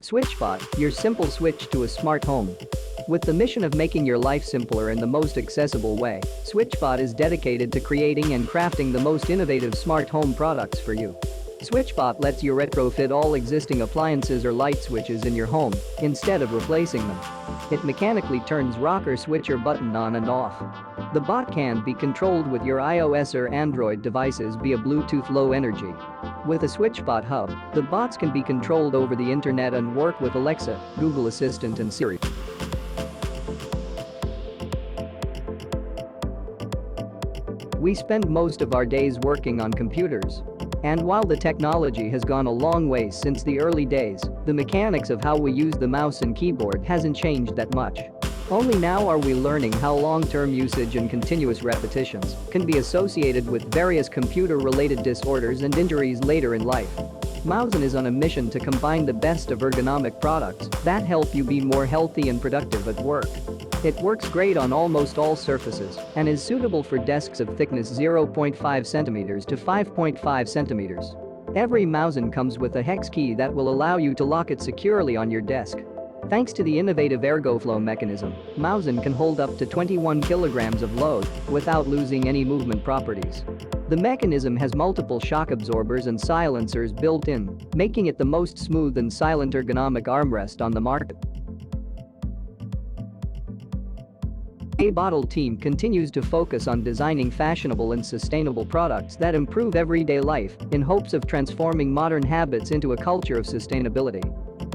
Switchbot, your simple switch to a smart home. With the mission of making your life simpler in the most accessible way, Switchbot is dedicated to creating and crafting the most innovative smart home products for you. Switchbot lets you retrofit all existing appliances or light switches in your home instead of replacing them. It mechanically turns rocker switcher button on and off. The bot can be controlled with your iOS or Android devices via Bluetooth Low Energy. With a Switchbot hub, the bots can be controlled over the internet and work with Alexa, Google Assistant and Siri. We spend most of our days working on computers. And while the technology has gone a long way since the early days, the mechanics of how we use the mouse and keyboard hasn't changed that much. Only now are we learning how long-term usage and continuous repetitions can be associated with various computer-related disorders and injuries later in life. Mouzen is on a mission to combine the best of ergonomic products that help you be more healthy and productive at work. It works great on almost all surfaces and is suitable for desks of thickness 0.5 cm to 5.5 cm. Every Mouzen comes with a hex key that will allow you to lock it securely on your desk. Thanks to the innovative ErgoFlow mechanism, Mouzen can hold up to 21 kilograms of load without losing any movement properties. The mechanism has multiple shock absorbers and silencers built in, making it the most smooth and silent ergonomic armrest on the market. KBottle team continues to focus on designing fashionable and sustainable products that improve everyday life in hopes of transforming modern habits into a culture of sustainability.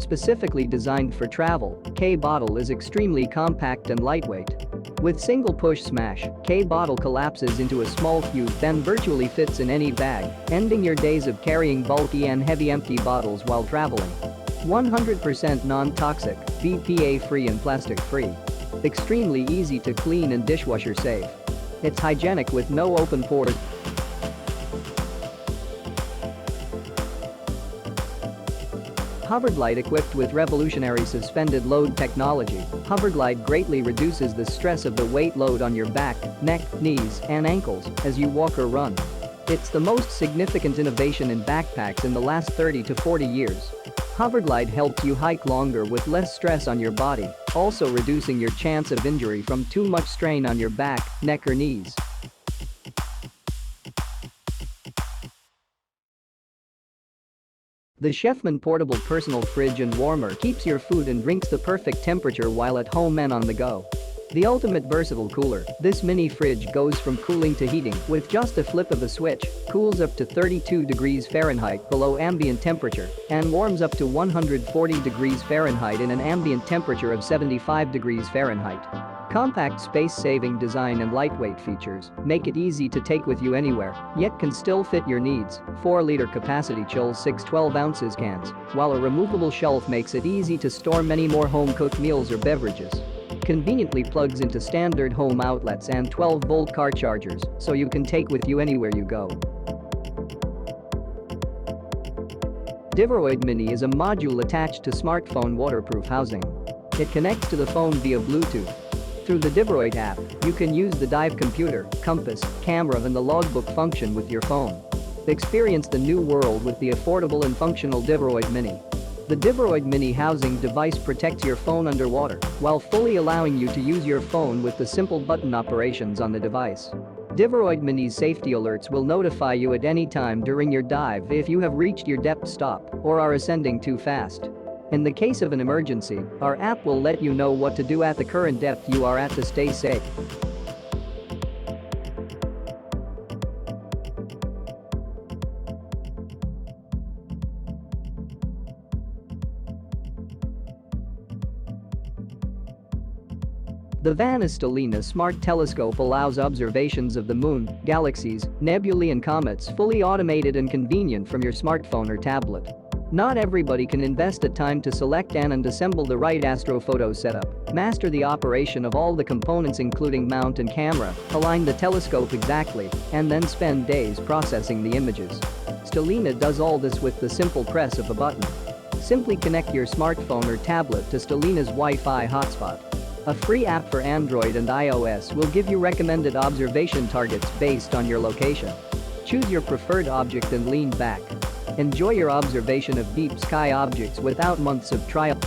Specifically designed for travel, KBottle is extremely compact and lightweight. With single push smash, KBottle collapses into a small cube then virtually fits in any bag, ending your days of carrying bulky and heavy empty bottles while traveling. 100% non-toxic, BPA-free and plastic-free. Extremely easy to clean and dishwasher safe. It's hygienic with no open pores. Homburg Light equipped with revolutionary suspended load technology, Homburg Light greatly reduces the stress of the weight load on your back, neck, knees, and ankles as you walk or run. It's the most significant innovation in backpacks in the last 30 to 40 years. Homburg Light helps you hike longer with less stress on your body, also reducing your chance of injury from too much strain on your back, neck or knees. The Chefman portable personal fridge and warmer keeps your food and drinks the perfect temperature while at home and on the go. The ultimate versatile cooler, this mini fridge goes from cooling to heating with just a flip of a switch, cools up to 32 degrees Fahrenheit below ambient temperature, and warms up to 140 degrees Fahrenheit in an ambient temperature of 75 degrees Fahrenheit. Compact space-saving design and lightweight features make it easy to take with you anywhere, yet can still fit your needs. 4-liter capacity chills 6 12-ounces cans, while a removable shelf makes it easy to store many more home-cooked meals or beverages. Conveniently plugs into standard home outlets and 12-volt car chargers, so you can take with you anywhere you go. Diveroid Mini is a module attached to smartphone waterproof housing. It connects to the phone via Bluetooth. Through the Diveroid app, you can use the Dive computer, compass, camera and the logbook function with your phone. Experience the new world with the affordable and functional Diveroid Mini. The Diveroid Mini housing device protects your phone underwater while fully allowing you to use your phone with the simple button operations on the device. Diveroid Mini's safety alerts will notify you at any time during your dive if you have reached your depth stop or are ascending too fast. In the case of an emergency, our app will let you know what to do at the current depth you are at to stay safe. The Vaonis Stellina smart telescope allows observations of the moon, galaxies, nebulae and comets fully automated and convenient from your smartphone or tablet. Not everybody can invest the time to select and assemble the right astrophoto setup, master the operation of all the components including mount and camera, align the telescope exactly, and then spend days processing the images. Stellina does all this with the simple press of a button. Simply connect your smartphone or tablet to Stellina's Wi-Fi hotspot. A free app for Android and iOS will give you recommended observation targets based on your location. Choose your preferred object and lean back. Enjoy your observation of deep sky objects without months of trial.